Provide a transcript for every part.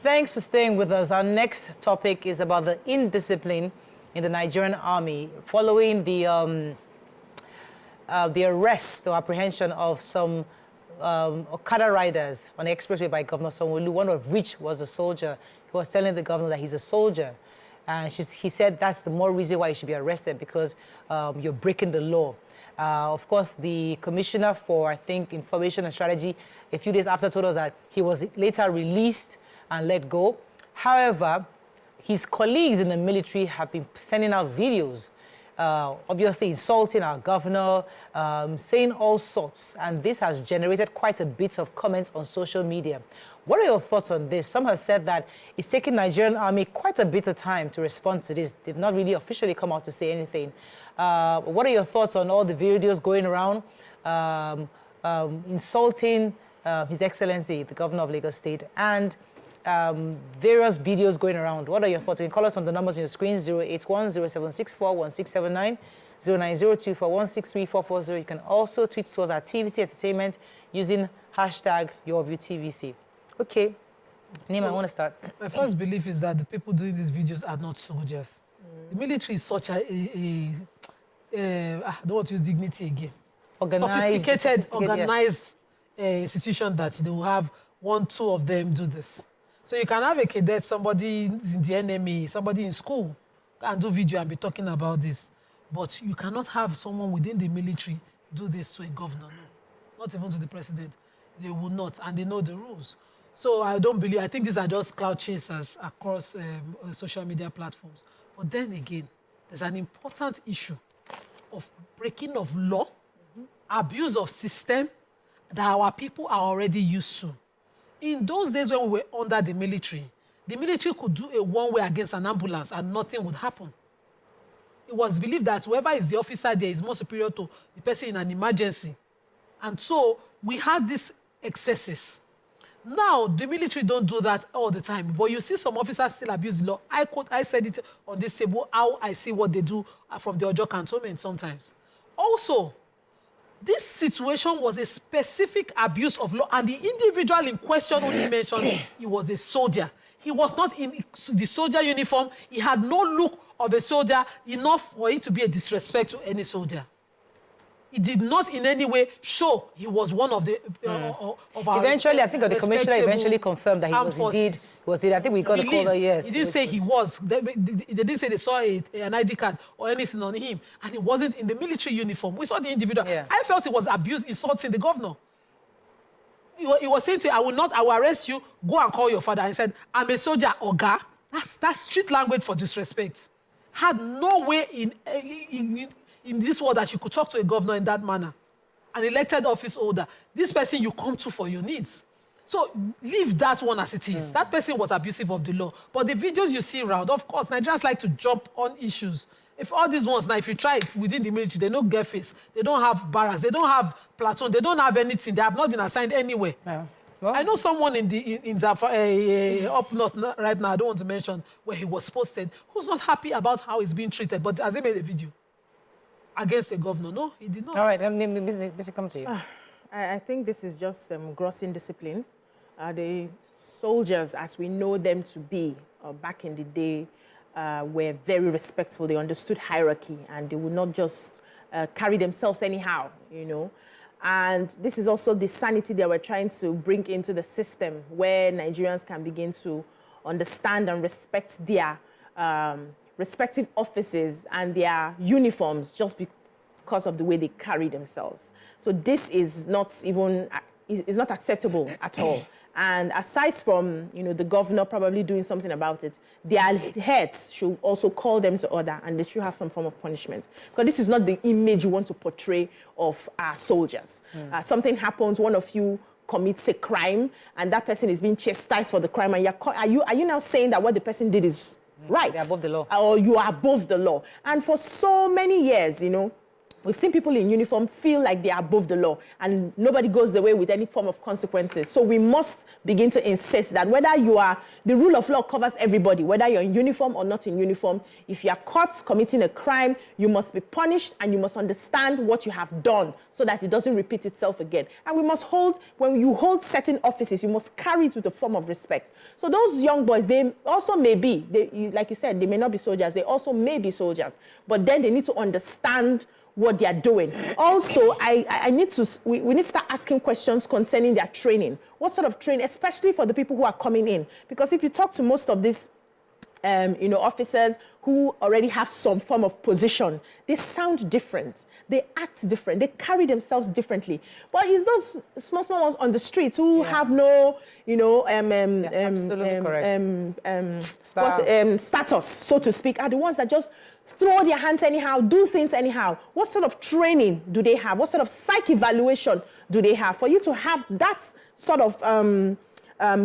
Thanks for staying with us. Our next topic is about the indiscipline in the Nigerian army following the arrest or apprehension of some Okada riders on the expressway by Governor Sanwo-Olu, one of which was a soldier. He was telling the governor that he's a soldier. And he said that's the more reason why you should be arrested, because you're breaking the law. Of course, the commissioner for, I think, information and strategy, a few days after told us that he was later released and let go. However, his colleagues in the military have been sending out videos, obviously insulting our governor, saying all sorts, and this has generated quite a bit of comments on social media. What are your thoughts on this? Some have said that it's taken Nigerian army quite a bit of time to respond to this. They've not really officially come out to say anything. What are your thoughts on all the videos going around insulting His Excellency, the Governor of Lagos State, and various videos going around? What are your thoughts? You can call us on the numbers on your screen, 081-0764-1671, 0902-4163-440. You can also tweet to us at TVC Entertainment using hashtag YourViewTVC. Okay, Nyma, I want to start. My first belief is that the people doing these videos are not soldiers. The military is such I don't want to use dignity again. Sophisticated, organized institution that they will have 1, 2 of them do this. So you can have a cadet, somebody in the enemy, somebody in school, and do video and be talking about this. But you cannot have someone within the military do this to a governor. No, not even to the president. They will not, and they know the rules. So I think these are just cloud chasers across social media platforms. But then again, there's an important issue of breaking of law, abuse of system that our people are already used to. In those days when we were under the military could do a one-way against an ambulance and nothing would happen. It was believed that whoever is the officer there is more superior to the person in an emergency. And so we had these excesses. Now, the military don't do that all the time, but you see some officers still abuse the law. I said it on this table, how I see what they do from the Ojo cantonment sometimes. Also, this situation was a specific abuse of law, and the individual in question only mentioned he was a soldier. He was not in the soldier uniform. He had no look of a soldier, enough for it to be a disrespect to any soldier. He did not in any way show he was one of the of our eventually, I think the commissioner eventually confirmed that he was indeed. I think we got a call that, yes. He didn't say he was. They didn't say they saw an ID card or anything on him, and he wasn't in the military uniform. We saw the individual. Yeah. I felt it was abuse, insulting the governor. He was saying to you, I will arrest you, go and call your father. And he said, I'm a soldier, Oga. That's street language for disrespect. Had no way in this world that you could talk to a governor in that manner, an elected office holder. This person you come to for your needs. So leave that one as it is. That person was abusive of the law. But the videos you see around, of course, Nigerians like to jump on issues. If all these ones, now if you try it within the military, they don't get face. They don't have barracks. They don't have platoon. They don't have anything. They have not been assigned anywhere. Yeah. Well, I know someone in up north right now, I don't want to mention where he was posted, who's not happy about how he's being treated, but has he made a video against the governor? No, he did not. All right, Mr. come to you. I think this is just gross indiscipline. The soldiers, as we know them to be, back in the day, were very respectful. They understood hierarchy, and they would not just carry themselves anyhow, you know. And this is also the sanity that we're trying to bring into the system, where Nigerians can begin to understand and respect their respective offices and their uniforms just because of the way they carry themselves. So this is not acceptable at all. And aside from, you know, the governor probably doing something about it, their heads should also call them to order, and they should have some form of punishment. Because this is not the image you want to portray of our soldiers. Something happens, one of you commits a crime, and that person is being chastised for the crime, and are you now saying that what the person did is right? They're above the law. Or you are above the law. And for so many years, you know, We've seen people in uniform feel like they are above the law and nobody goes away with any form of consequences. So we must begin to insist that whether you are, the rule of law covers everybody, whether you're in uniform or not in uniform. If you are caught committing a crime, you must be punished and you must understand what you have done so that it doesn't repeat itself again. And we must hold, when you hold certain offices, you must carry it with a form of respect. So those young boys, they also may be, like you said, they may not be soldiers, they also may be soldiers, but then they need to understand what they are doing. Also, we need to start asking questions concerning their training. What sort of training, especially for the people who are coming in? Because if you talk to most of these officers who already have some form of position, they sound different. They act different. They carry themselves differently. But it's those small ones on the streets who have no, absolutely correct. Status, so to speak, are the ones that just throw their hands anyhow, do things anyhow. What sort of training do they have? What sort of psych evaluation do they have? For you to have that sort of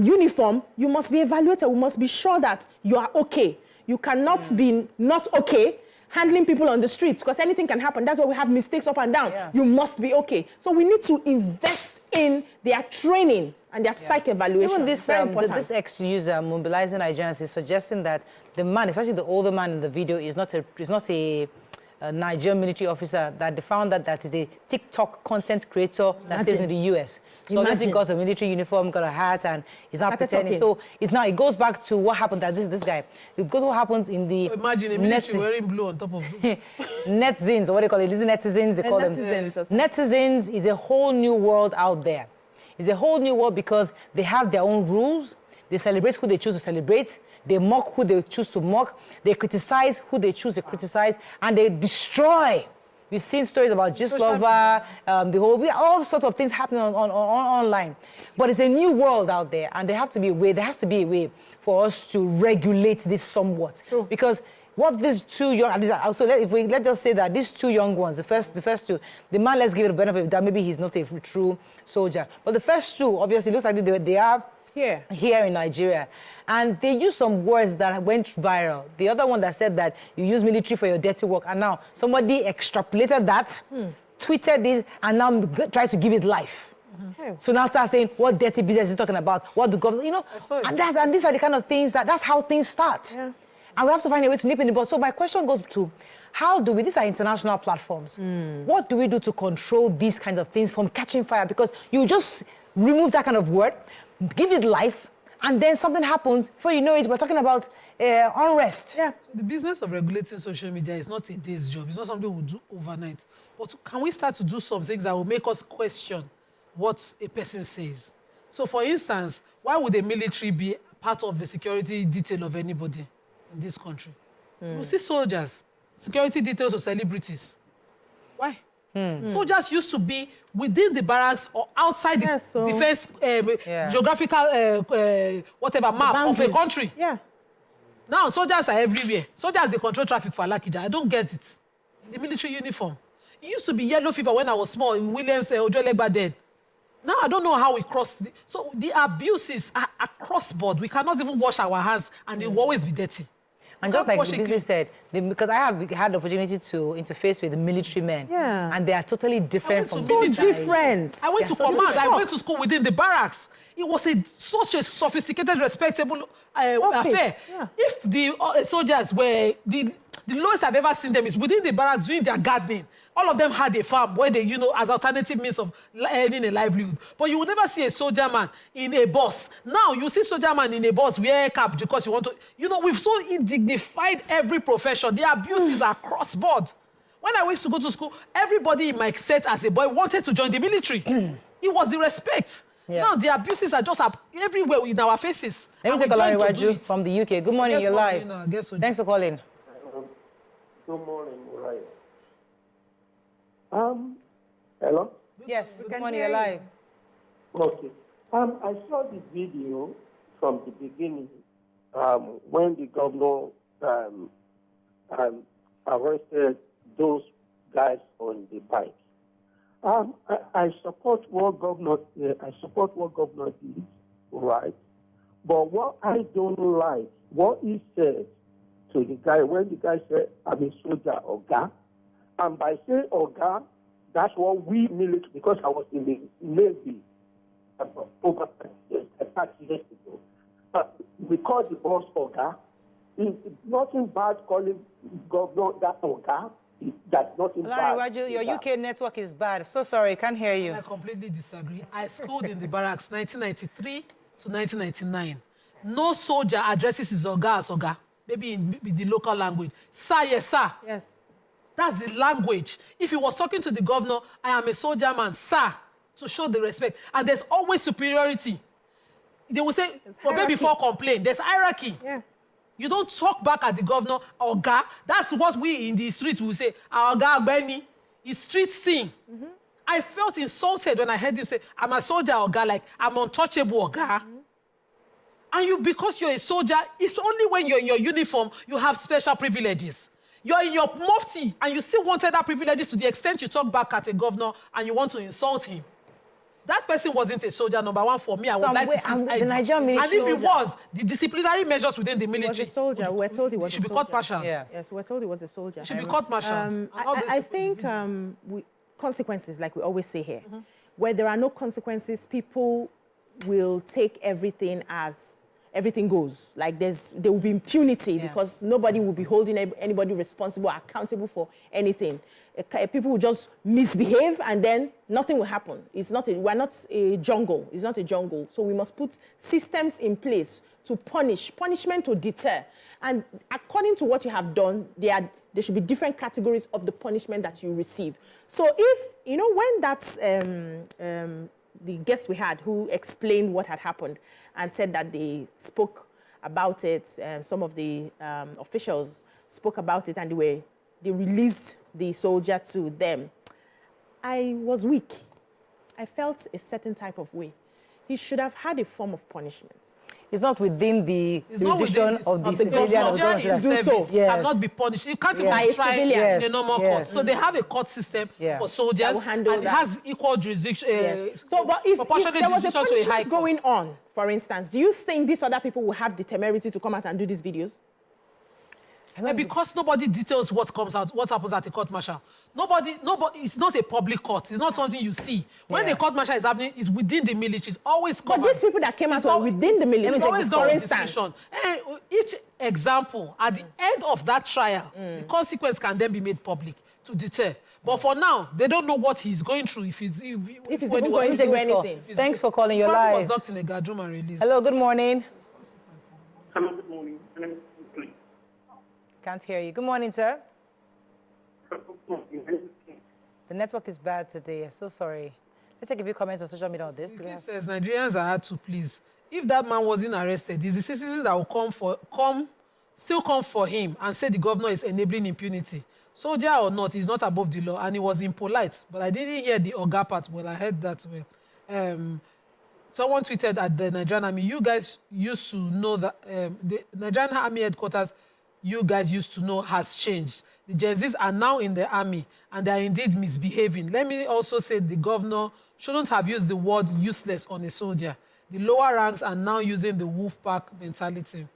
uniform, you must be evaluated. We must be sure that you are okay. You cannot be not okay handling people on the streets because anything can happen. That's why we have mistakes up and down. Yeah. You must be okay. So we need to invest in their training and their psych evaluation. Even this ex-user mobilizing Nigerians is suggesting that the man, especially the older man in the video, is not a Nigerian military officer, that they found that is a TikTok content creator that stays in the US. So obviously got a military uniform, got a hat, and he's not pretending. So it goes back to what happened that this guy. It goes what happened in the imagine a military wearing blue on top of blue. Netizens, or what do they call it? These netizens, they call them. Netizens is a whole new world out there. It's a whole new world because they have their own rules. They celebrate who they choose to celebrate. They mock who they choose to mock. They criticize who they choose to criticize. And they destroy. We've seen stories about Gislova, all sorts of things happening online. But it's a new world out there. And there has to be a way for us to regulate this somewhat. True. Because what these two young, let's just say that these two young ones, the first two, the man, let's give it a benefit that maybe he's not a true soldier. But the first two, obviously, looks like they are here in Nigeria. And they used some words that went viral. The other one that said that you use military for your dirty work. And now somebody extrapolated that, tweeted this, and now try to give it life. So now start saying, what dirty business is he talking about? What the government, and these are the kind of things that's how things start. Yeah. And we have to find a way to nip in the bud. So my question goes to, these are international platforms. What do we do to control these kinds of things from catching fire? Because you just remove that kind of word, give it life, and then something happens. Before you know it, we're talking about unrest. Yeah. So the business of regulating social media is not a day's job. It's not something we'll do overnight. But can we start to do some things that will make us question what a person says? So, for instance, why would the military be part of the security detail of anybody in this country? You see soldiers, security details of celebrities. Why? Soldiers used to be within the barracks or outside the defense geographical whatever map of a country. Yeah. Now soldiers are everywhere. Soldiers, they control traffic for Alakija. I don't get it. In the military uniform. It used to be yellow fever when I was small in Williams Ojolegba then. Now I don't know how we crossed. So the abuses are across board. We cannot even wash our hands and they will always be dirty. And just like the business said, because I have had the opportunity to interface with the military men, and they are totally different from so different. I went to command. I went to school within the barracks. It was such a sophisticated, respectable affair. Yeah. If the soldiers were the lowest I've ever seen them is within the barracks doing their gardening. All of them had a farm where they, as alternative means of earning a livelihood. But you would never see a soldier man in a bus. Now you see soldier man in a bus wear a cap because you want to, we've so dignified every profession. The abuses are cross board. When I used to go to school, everybody in my set as a boy wanted to join the military. It was the respect. Yeah. Now the abuses are just everywhere in our faces. Let me take a line from the UK. Good morning, you're live. Thanks for calling. Good morning, Mariah. Hello? Yes, good morning, you're live. Okay. I saw the video from the beginning when the governor arrested those guys on the bike. I support what governor did, right? But what I don't like, what he said to the guy, when the guy said, I'm a soldier or guy, And by saying Oga, that's what we military, because I was in the Navy over 30 years ago. We call the boss Oga. It's nothing bad calling governor that Oga. That's nothing bad. Your UK network is bad. So sorry, can't hear you. I completely disagree. I schooled in the barracks 1993 to 1999. No soldier addresses his Oga as Oga, maybe in the local language. Sir, yes, sir. Yes. That's the language. If he was talking to the governor, I am a soldier man, sir, to show the respect. And there's always superiority. They will say, obey before complain. There's hierarchy. Yeah. You don't talk back at the governor, Oga. That's what we in the street will say, Oga Benny. It's street thing. I felt insulted when I heard him say, I'm a soldier, Oga, like I'm untouchable, Oga. And you, because you're a soldier, it's only when you're in your uniform, you have special privileges. You're in your mufti, and you still wanted that privileges to the extent you talk back at a governor and you want to insult him. That person wasn't a soldier, number one, for me. I would like to see his ID. And if he was, the disciplinary measures within the military... He was a soldier. We're told he was a soldier. He should be court-martialed. Yeah. Yes, we're told he was a soldier. He should be court-martialed. I think consequences, like we always say here, where there are no consequences, people will take everything as everything goes. Like there will be impunity because nobody will be holding anybody responsible, accountable for anything. People will just misbehave and then nothing will happen. We're not a jungle. It's not a jungle. So we must put systems in place to punish, punishment to deter. And according to what you have done, there should be different categories of the punishment that you receive. So if, when that's the guest we had who explained what had happened and said that they spoke about it, some of the officials spoke about it and they released the soldier to them. I was weak. I felt a certain type of way. He should have had a form of punishment. It's not within the jurisdiction of the civilian or the service cannot be punished. You can't even try in a normal court. So they have a court system for soldiers and it has equal jurisdiction. So, but if there was a punishment going on, for instance, do you think these other people will have the temerity to come out and do these videos? Because nobody details what comes out, what happens at a court martial. Nobody, it's not a public court. It's not something you see. When the court martial is happening, it's within the military. It's always covered. But these people that came out were within the military. It's always done with discretion. And each example, at the end of that trial, the consequence can then be made public to deter. But for now, they don't know what he's going through. If he's even going to do anything. Thanks for calling. You're live. He was locked in a guard room and released. Hello, good morning. Hello, good morning. Can't hear you. Good morning, sir. The network is bad today. So sorry. Let's take a few comments on social media on this. He says Nigerians are hard to please. If that man wasn't arrested, it's the citizens that will still come for him and say the governor is enabling impunity. Soldier or not, he's not above the law, and he was impolite. But I didn't hear the Oga part. Well, I heard that well. Someone tweeted at the Nigerian Army, you guys used to know that the Nigerian Army headquarters you guys used to know has changed. The Gen Zs are now in the army and they are indeed misbehaving. Let me also say the governor shouldn't have used the word useless on a soldier. The lower ranks are now using the wolf pack mentality.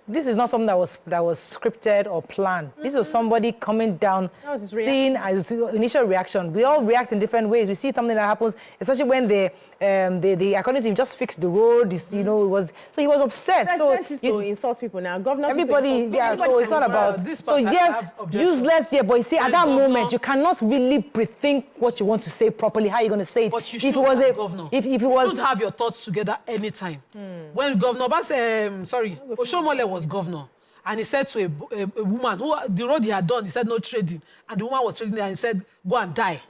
This is not something that was scripted or planned. This is somebody coming down, seeing as initial reaction. We all react in different ways. We see something that happens, especially when they according to him, just fixed the road. It was so he was upset. President used to insult people now. Governors everybody, so it's not about this. So yes, useless. Yeah, but you see, at that moment, you cannot really pre-think what you want to say properly. How are you going to say it? But you should governor. If it was, you should have your thoughts together anytime. When Governor Oshomole was governor, and he said to a woman who the road he had done, he said no trading, and the woman was trading there, and he said go and die.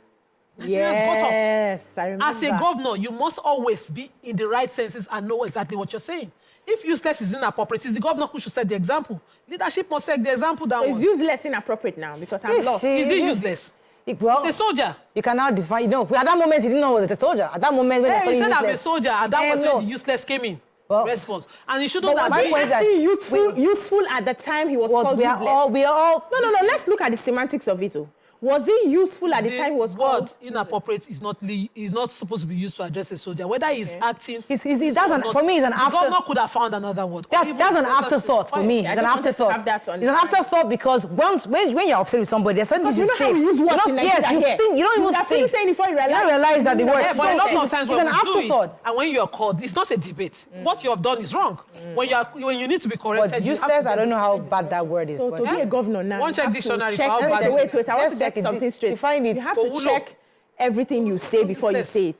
Yes, I remember. As a governor, you must always be in the right senses and know exactly what you're saying. If useless is inappropriate, it's the governor who should set the example. Leadership must set the example down. So it's useless inappropriate now because I'm lost. Is it useless? Well, he's a soldier. You cannot define. At that moment, he didn't know he was a soldier. At that moment, when he said I'm a soldier, and that was when the useless came in. Response. And he shouldn't have been useful at the time he was called useless. We are all. No. Let's look at the semantics of it. Was it useful at the time it was called? Inappropriate is not supposed to be used to address a soldier. Whether he's acting... For me, it's an afterthought. The governor could have found another word. That's an afterthought for me. It's an afterthought. It's an afterthought because when you're upset with somebody, there's something you say. How we use words in Nigeria. You don't even think. Saying before you realize. You don't realize that the word. Yeah, but a lot of times when it's an we do afterthought. it, and when you're called, it's not a debate. What you have done is wrong. When you need to be corrected, but useless, I don't know how bad that word is. So to be a governor now, one check dictionary for how bad. Wait, I want to check something straight. Define it. You have to check everything you say before you say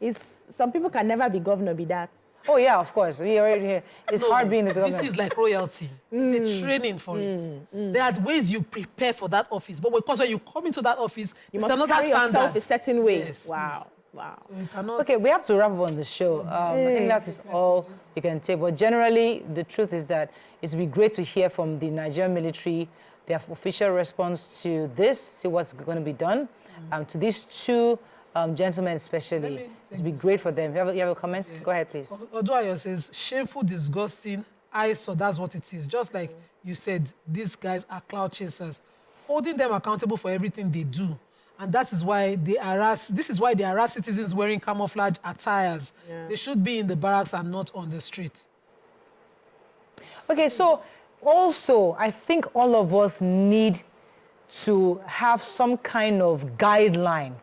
it. Some people can never be governor, be that. Oh yeah, of course. It's hard being the governor. This is like royalty. It's a training for it. There are ways you prepare for that office, but because when you come into that office, you must carry yourself a certain way. Yes, wow. Wow. So you cannot... Okay, we have to wrap up on the show. I think that is all you can take. But generally, the truth is that it would be great to hear from the Nigerian military, their official response to this, see what's going to be done. To these two gentlemen especially, it would be great for them. You have a comment? Yeah. Go ahead, please. Oduayo says, shameful, disgusting, eyesore, that's what it is. Just like you said, these guys are cloud chasers. Holding them accountable for everything they do. And that is why they harass, this is why they harass citizens wearing camouflage attires. Yeah. They should be in the barracks and not on the street. Okay, so also, I think all of us need to have some kind of guideline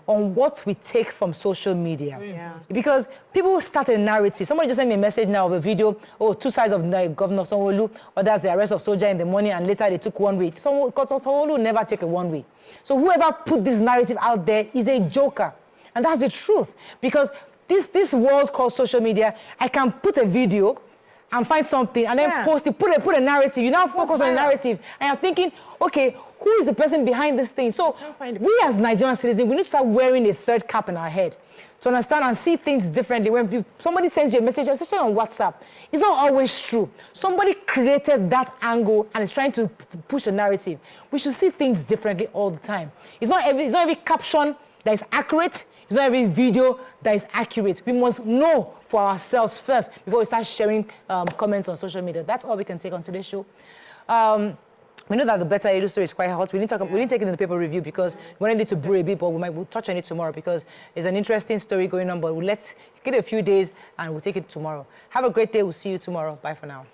on what we take from social media. Yeah. Because people start a narrative. Somebody just sent me a message now of a video, two sides of Governor Sanwo-Olu, or that's the arrest of soldier in the morning, and later they took one way. Sanwo-Olu never take a one way. So whoever put this narrative out there is a joker. And that's the truth. Because this world called social media, I can put a video and find something and then post it, put a narrative. You now focus on the narrative. And you're thinking, okay, who is the person behind this thing? So we as Nigerian citizens, we need to start wearing a third cap in our head to understand and see things differently. When somebody sends you a message, especially on WhatsApp, it's not always true. Somebody created that angle and is trying to push a narrative. We should see things differently all the time. It's not every caption that is accurate. It's not every video that is accurate. We must know for ourselves first before we start sharing comments on social media. That's all we can take on today's show. We know that the bedside story is quite hot. We didn't take it in the paper review because we wanted it to brew a bit, but we'll touch on it tomorrow because it's an interesting story going on. But let's give it a few days and we'll take it tomorrow. Have a great day. We'll see you tomorrow. Bye for now.